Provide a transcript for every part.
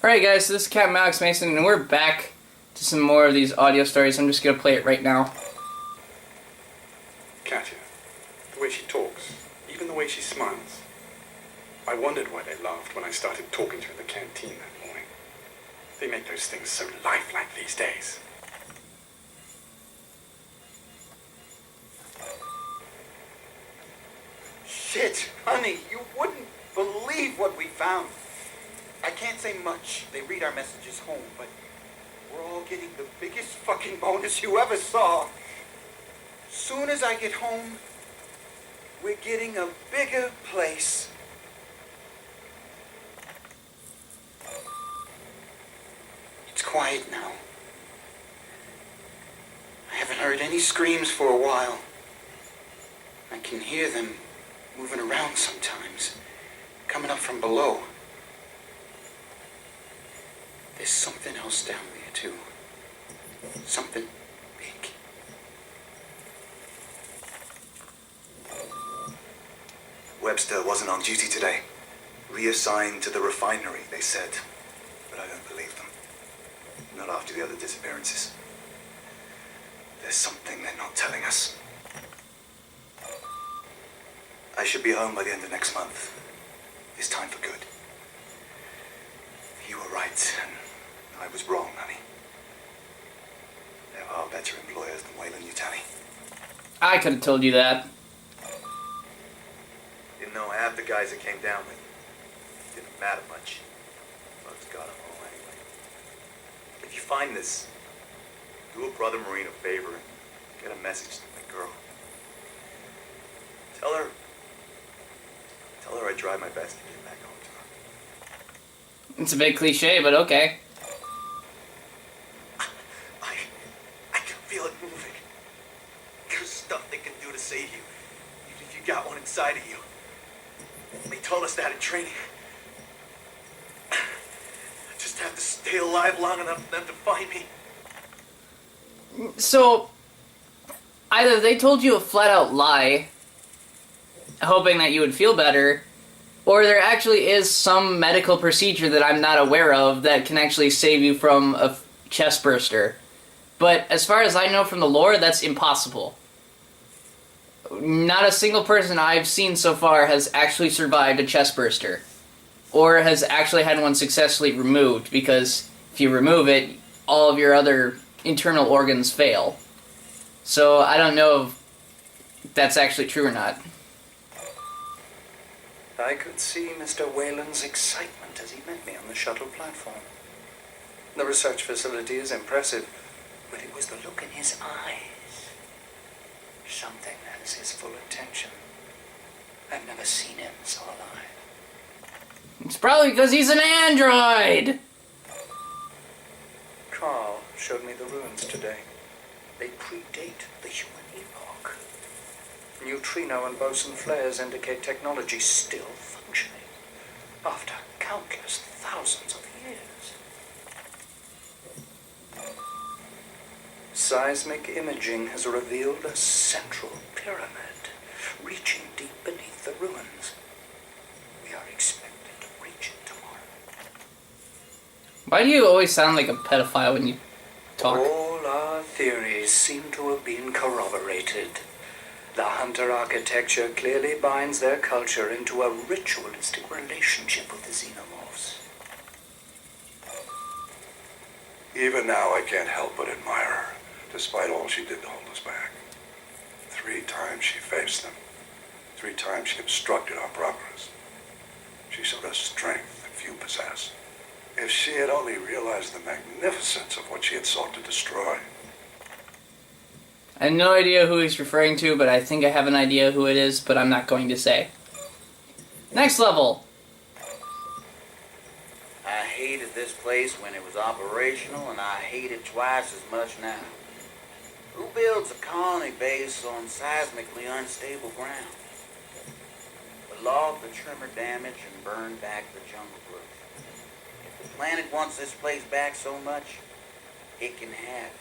Alright guys, so this is Captain Alex Mason, and we're back to some more of these audio stories. I'm just going to play it right now. Katya, the way she talks, even the way she smiles. I wondered why they laughed when I started talking to her in the canteen that morning. They make those things so lifelike these days. Shit, honey, you wouldn't believe what we found. I can't say much. They read our messages home, but we're all getting the biggest fucking bonus you ever saw. Soon as I get home, we're getting a bigger place. It's quiet now. I haven't heard any screams for a while. I can hear them moving around sometimes, coming up from below. There's something else down there, too. Something big. Webster wasn't on duty today. Reassigned to the refinery, they said. But I don't believe them. Not after the other disappearances. There's something they're not telling us. I should be home by the end of next month. This time for good. You were right, and I was wrong, honey. There are better employers than Weyland-Yutani. I could have told you that. Didn't know half the guys that came down with me. Didn't matter much. Bugs got them all anyway. If you find this, do a brother Marine a favor and get a message to my girl. Tell her I tried my best to get back home to her. It's a bit cliche, but okay. I can feel it moving. There's stuff they can do to save you, even if you got one inside of you. They told us that in training. I just have to stay alive long enough for them to find me. So, either they told you a flat-out lie, hoping that you would feel better, or there actually is some medical procedure that I'm not aware of that can actually save you from a chest burster. But as far as I know from the lore, that's impossible. Not a single person I've seen so far has actually survived a chest burster, or has actually had one successfully removed, because if you remove it, all of your other internal organs fail. So I don't know if that's actually true or not. I could see Mr. Wayland's excitement as he met me on the shuttle platform. The research facility is impressive, but it was the look in his eyes. Something has his full attention. I've never seen him so alive. It's probably because he's an android! Carl showed me the ruins today. They predate the human epoch. Neutrino and boson flares indicate technology still functioning after countless thousands of years. Seismic imaging has revealed a central pyramid reaching deep beneath the ruins. We are expected to reach it tomorrow. Why do you always sound like a pedophile when you talk? All our theories seem to have been corroborated. The Hunter architecture clearly binds their culture into a ritualistic relationship with the xenomorphs. Even now, I can't help but admire her, despite all she did to hold us back. 3 times she faced them. 3 times she obstructed our progress. She showed us strength that few possess. If she had only realized the magnificence of what she had sought to destroy. I have no idea who he's referring to, but I think I have an idea who it is, but I'm not going to say. Next level! I hated this place when it was operational, and I hate it twice as much now. Who builds a colony base on seismically unstable ground? We logged the tremor damage and burned back the jungle growth. If the planet wants this place back so much, it can have it.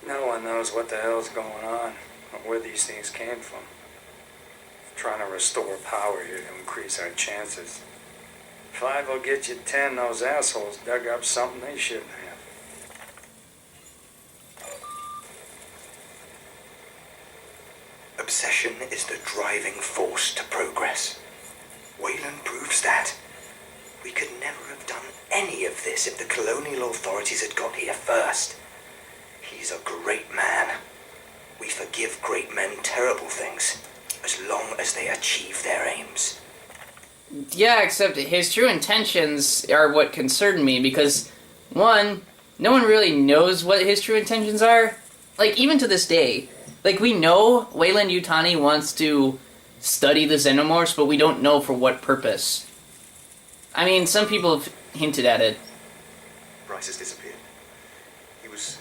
No one knows what the hell's going on or where these things came from. Trying to restore power here to increase our chances. 5 will get you 10. Those assholes dug up something they shouldn't have. Obsession is the driving force to progress. Wayland proves that. We could never have done any of this if the colonial authorities had got here first. He's a great man. We forgive great men terrible things, as long as they achieve their aims. Yeah, except his true intentions are what concern me, because, one, no one really knows what his true intentions are. Like, even to this day. Like, we know Wayland Yutani wants to study the Xenomorphs, but we don't know for what purpose. I mean, some people have hinted at it. Bryce has disappeared. He was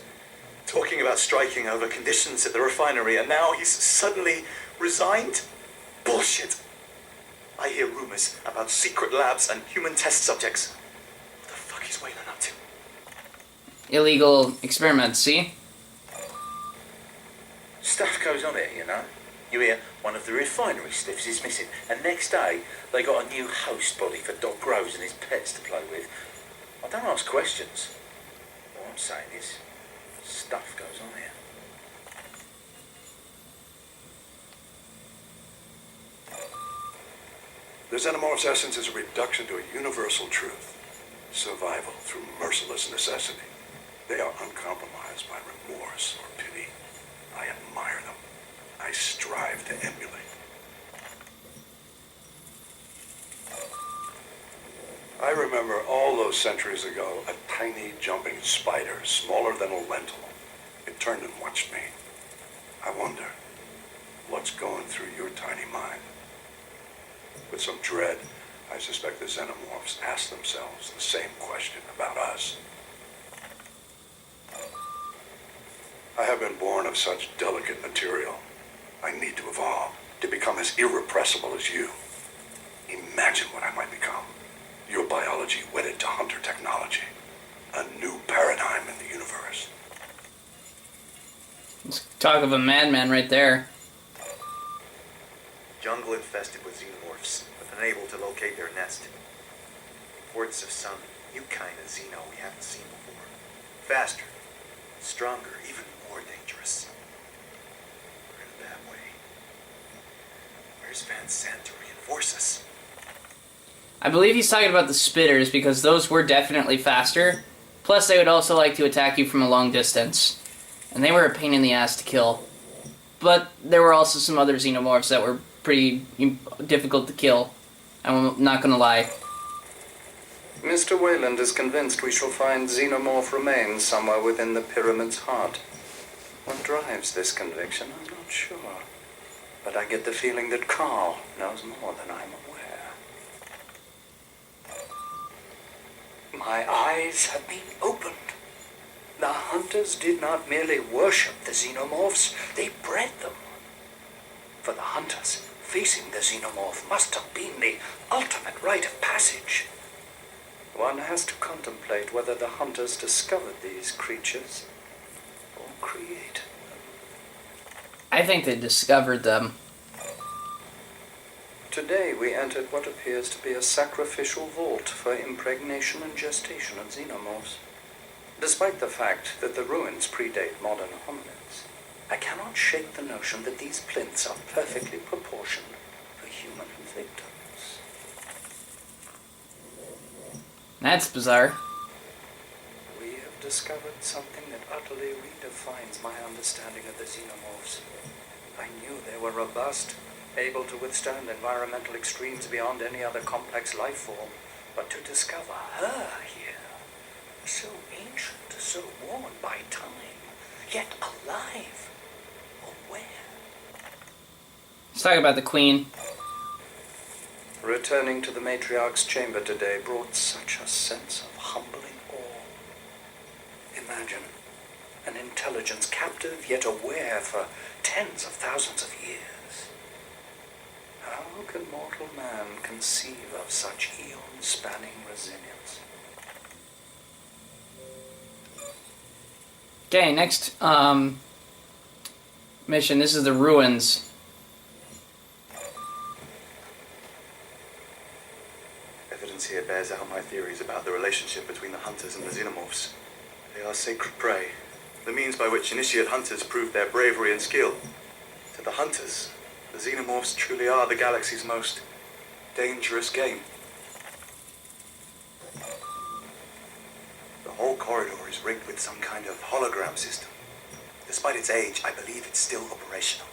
talking about striking over conditions at the refinery, and now he's suddenly resigned? Bullshit. I hear rumors about secret labs and human test subjects. What the fuck is Wayland up to? Illegal experiments, see? Stuff goes on here, you know. You hear one of the refinery stiffs is missing, and next day they got a new host body for Doc Groves and his pets to play with. I don't ask questions. All I'm saying is, stuff goes on here. The Xenomorph's essence is a reduction to a universal truth. Survival through merciless necessity. They are uncompromised by remorse or pity. I admire them. I strive to emulate. I remember all those centuries ago, a tiny jumping spider, smaller than a lentil. It turned and watched me. I wonder, what's going through your tiny mind? With some dread, I suspect the Xenomorphs ask themselves the same question about us. I have been born of such delicate material. I need to evolve, to become as irrepressible as you. Imagine what I might become. Your biology wedded to hunter technology. A new paradigm in the universe. Let's talk of a madman right there. Jungle infested with xenomorphs, but unable to locate their nest. Reports of some new kind of xeno we haven't seen before. Faster, stronger, even more dangerous. We're in a bad way. Where's Van Sant to reinforce us? I believe he's talking about the spitters, because those were definitely faster. Plus, they would also like to attack you from a long distance. And they were a pain in the ass to kill. But there were also some other xenomorphs that were pretty difficult to kill. I'm not gonna lie. Mr. Wayland is convinced we shall find xenomorph remains somewhere within the pyramid's heart. What drives this conviction, I'm not sure. But I get the feeling that Carl knows more than I'm aware. My eyes have been opened. The hunters did not merely worship the xenomorphs, they bred them. For the hunters, facing the xenomorph must have been the ultimate rite of passage. One has to contemplate whether the hunters discovered these creatures or created them. I think they discovered them. Today we entered what appears to be a sacrificial vault for impregnation and gestation of xenomorphs. Despite the fact that the ruins predate modern hominids, I cannot shake the notion that these plinths are perfectly proportioned for human victims. That's bizarre. We have discovered something that utterly redefines my understanding of the xenomorphs. I knew they were robust, able to withstand environmental extremes beyond any other complex life form, but to discover her here, so ancient, so worn by time, yet alive, aware. Let's talk about the Queen. Returning to the matriarch's chamber today brought such a sense of humbling awe. Imagine an intelligence captive yet aware for tens of thousands of years. How can mortal man conceive of such eon-spanning resilience? Okay, next mission. This is the ruins. Evidence here bears out my theories about the relationship between the hunters and the xenomorphs. They are sacred prey, the means by which initiate hunters prove their bravery and skill. To the hunters, the xenomorphs truly are the galaxy's most dangerous game. The whole corridor is rigged with some kind of hologram system. Despite its age, I believe it's still operational.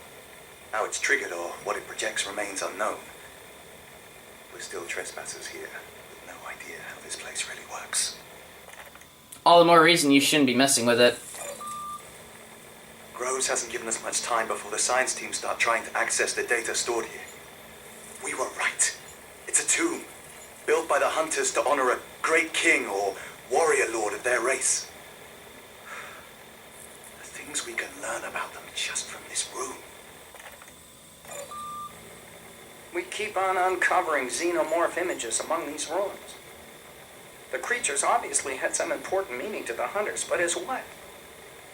How it's triggered or what it projects remains unknown. We're still trespassers here, with no idea how this place really works. All the more reason you shouldn't be messing with it. Groves hasn't given us much time before the science team start trying to access the data stored here. We were right. It's a tomb, built by the hunters to honor a great king or warrior lord of their race. The things we can learn about them just from this room. We keep on uncovering xenomorph images among these ruins. The creatures obviously had some important meaning to the hunters, but as what?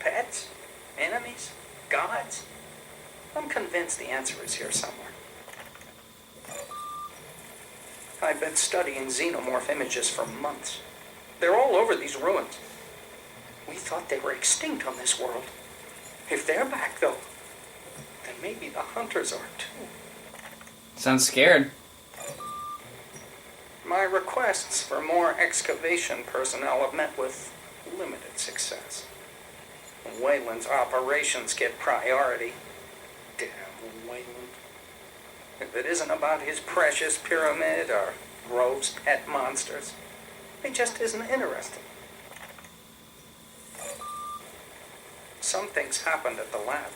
Pets? Enemies? Gods? I'm convinced the answer is here somewhere. I've been studying xenomorph images for months. They're all over these ruins. We thought they were extinct on this world. If they're back, though, then maybe the hunters are too. Sounds scared. My requests for more excavation personnel have met with limited success. Wayland's operations get priority. Damn Wayland. If it isn't about his precious pyramid or Grove's pet monsters, he just isn't interested. Something's happened at the lab.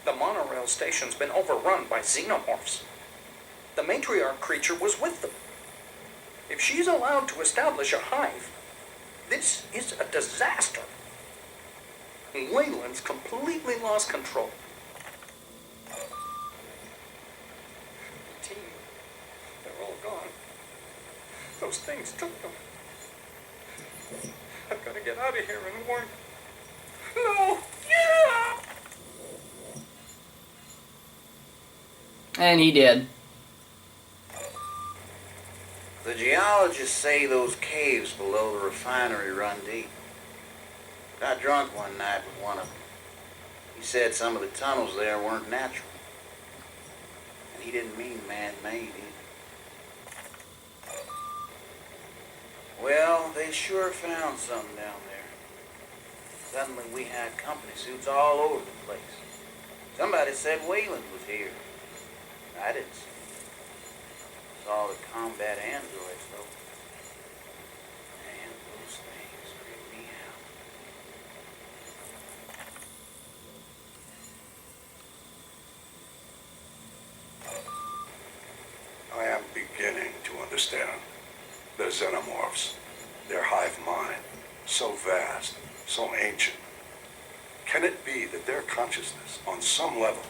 The monorail station's been overrun by xenomorphs. The matriarch creature was with them. If she's allowed to establish a hive, this is a disaster. Wayland's completely lost control. The team, they're all gone. Those things took them. I've got to get out of here and warn. No! Yeah! And he did. The geologists say those caves below the refinery run deep. Got drunk one night with one of them. He said some of the tunnels there weren't natural. And he didn't mean man-made either. Well, they sure found something down there. Suddenly we had company suits all over the place. Somebody said Wayland was here. I didn't see him. Saw the combat androids, though. Man, those things creep me out. I am beginning to understand. The xenomorphs, their hive mind, so vast, so ancient. Can it be that their consciousness, on some level,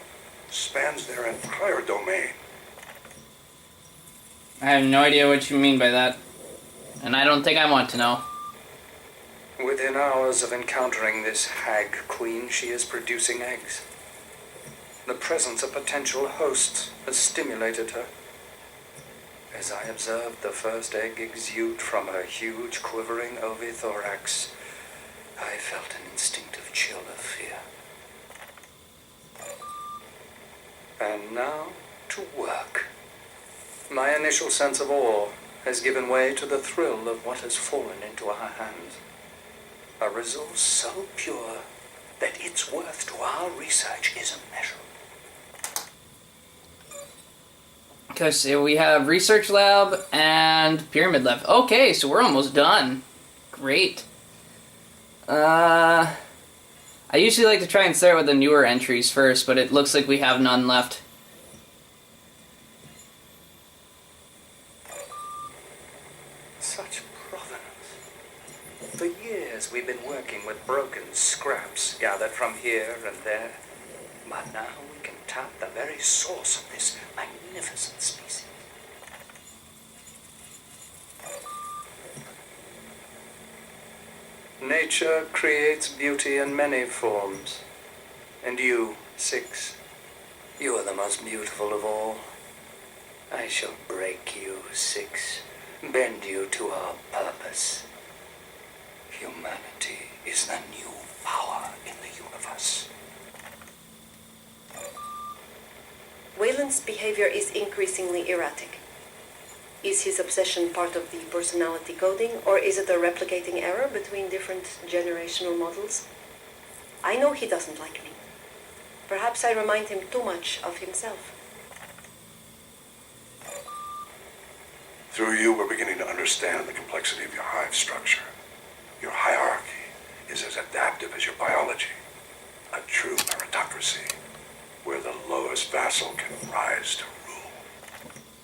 spans their entire domain? I have no idea what you mean by that. And I don't think I want to know. Within hours of encountering this hag queen, she is producing eggs. The presence of potential hosts has stimulated her. As I observed the first egg exude from her huge quivering ovithorax, I felt an instinctive chill of fear. And now, to work. My initial sense of awe has given way to the thrill of what has fallen into our hands. A resource so pure that its worth to our research is immeasurable. Because we have research lab and pyramid lab. Okay, so we're almost done. Great. I usually like to try and start with the newer entries first, but it looks like we have none left. Such provenance. For years we've been working with broken scraps gathered from here and there. But now we can tap the very source of this magnificent species. Nature creates beauty in many forms. And you, Six, you are the most beautiful of all. I shall break you, Six, bend you to our purpose. Humanity is the new power in the universe. Wayland's behavior is increasingly erratic. Is his obsession part of the personality coding, or is it a replicating error between different generational models? I know he doesn't like me. Perhaps I remind him too much of himself. Through you, we're beginning to understand the complexity of your hive structure. Your hierarchy is as adaptive as your biology. A true meritocracy, where the lowest vassal can rise to rule.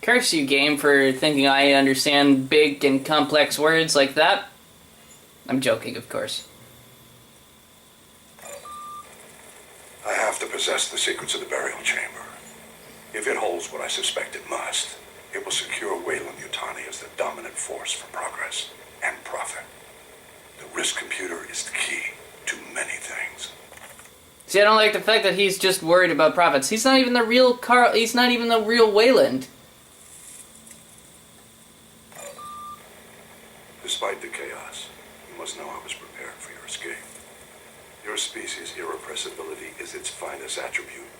Curse you, game, for thinking I understand big and complex words like that. I'm joking, of course. I have to possess the secrets of the burial chamber. If it holds what I suspect it must, it will secure Weyland Yutani as the dominant force for progress and profit. The risk computer is the key to many things. See, I don't like the fact that he's just worried about profits. He's not even the real Carl. He's not even the real Weyland. Despite the chaos, you must know I was prepared for your escape. Your species' irrepressibility is its finest attribute.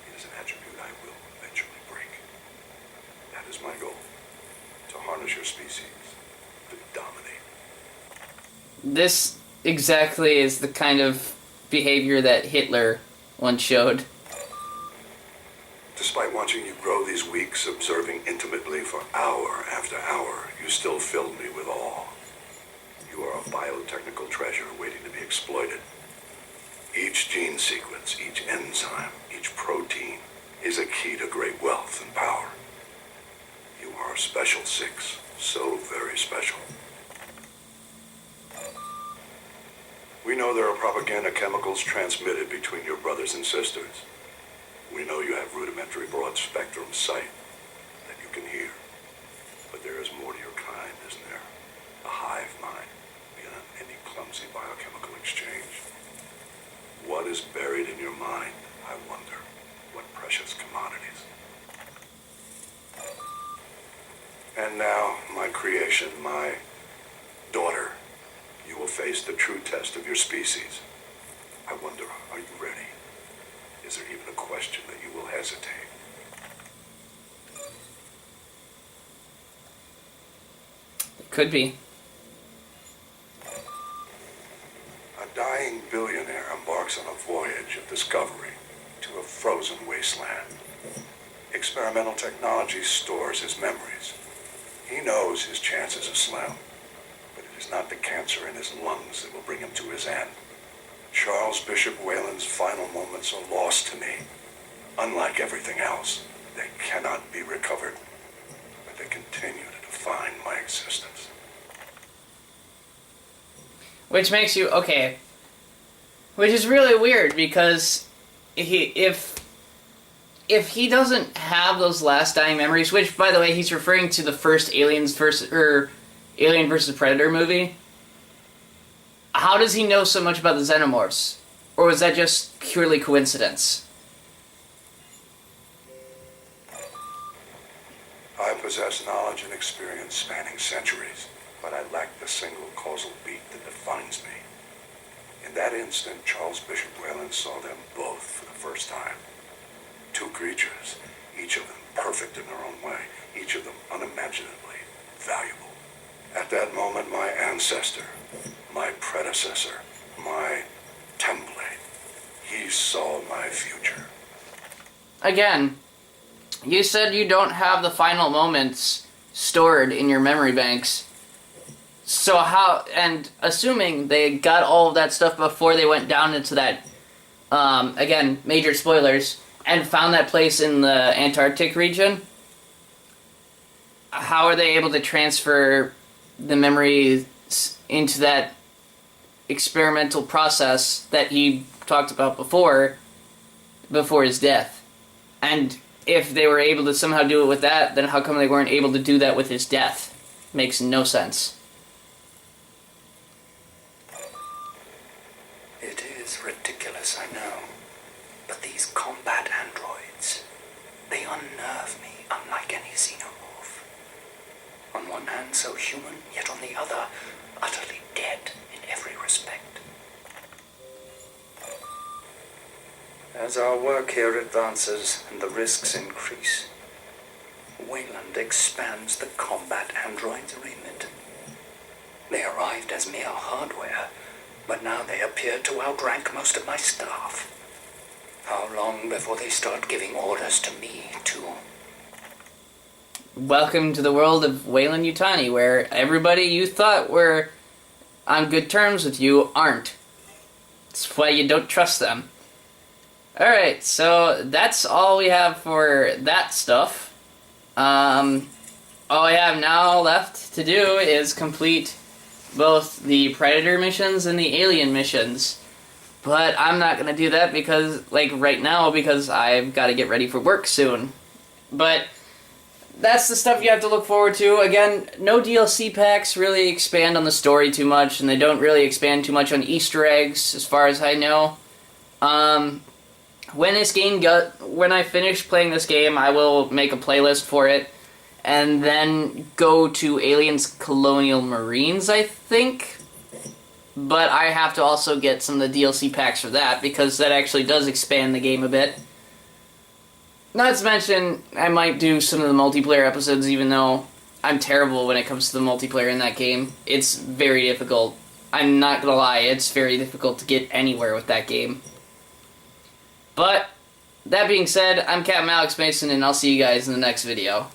It is an attribute I will eventually break. That is my goal. To harness your species, to dominate. This exactly is the kind of behavior that Hitler once showed. Despite watching you grow these weeks, observing intimately for hour after hour, you still filled me with awe. You are a biotechnical treasure waiting to be exploited. Each gene sequence, each enzyme, each protein is a key to great wealth and power. You are a special six, so very special. We know there are propaganda chemicals transmitted between your brothers and sisters. We know you have rudimentary broad-spectrum sight that you can hear. But there is more to your kind, isn't there? A hive mind beyond any clumsy biochemical exchange. What is buried in your mind, I wonder? What precious commodities? And now, my creation, my daughter, you will face the true test of your species. I wonder, are you ready? Is there even a question that you will hesitate? Could be. A dying billionaire embarks on a voyage of discovery to a frozen wasteland. Experimental technology stores his memories. He knows his chances are slim, but it is not the cancer in his lungs that will bring him to his end. Charles Bishop Weyland's final moments are lost to me. Unlike everything else, they cannot be recovered, but they continue to define my existence. Which makes you okay. Which is really weird because if he doesn't have those last dying memories, which by the way he's referring to the first Alien versus Predator movie. How does he know so much about the xenomorphs? Or was that just purely coincidence? I possess knowledge and experience spanning centuries, but I lack the single causal beat that defines me. In that instant, Charles Bishop Weyland saw them both for the first time. Two creatures, each of them perfect in their own way, each of them unimaginably valuable. At that moment, my ancestor, my predecessor, my template, he saw my future. Again, you said you don't have the final moments stored in your memory banks. So how, and assuming they got all of that stuff before they went down into that, again, major spoilers, and found that place in the Antarctic region, how are they able to transfer the memories into that experimental process that he talked about before his death? And if they were able to somehow do it with that, then how come they weren't able to do that with his death? Makes no sense. It is ridiculous, I know. But these combat androids, they unnerve me unlike any xenomorph. On one hand, so human, yet on the other, utterly dead in every respect. As our work here advances and the risks increase, Wayland expands the combat android's remit. They arrived as mere hardware, but now they appear to outrank most of my staff. How long before they start giving orders to me, too? Welcome to the world of Wayland Yutani, where everybody you thought were on good terms with you aren't. That's why you don't trust them. Alright, so that's all we have for that stuff. All I have now left to do is complete both the Predator missions and the Alien missions. But I'm not gonna do that because, like, right now, because I've got to get ready for work soon. But that's the stuff you have to look forward to. Again, no DLC packs really expand on the story too much, and they don't really expand too much on Easter eggs, as far as I know. When I finish playing this game, I will make a playlist for it, and then go to Aliens Colonial Marines, I think. But I have to also get some of the DLC packs for that, because that actually does expand the game a bit. Not to mention, I might do some of the multiplayer episodes, even though I'm terrible when it comes to the multiplayer in that game. It's very difficult. I'm not gonna lie, it's very difficult to get anywhere with that game. But, that being said, I'm Captain Alex Mason, and I'll see you guys in the next video.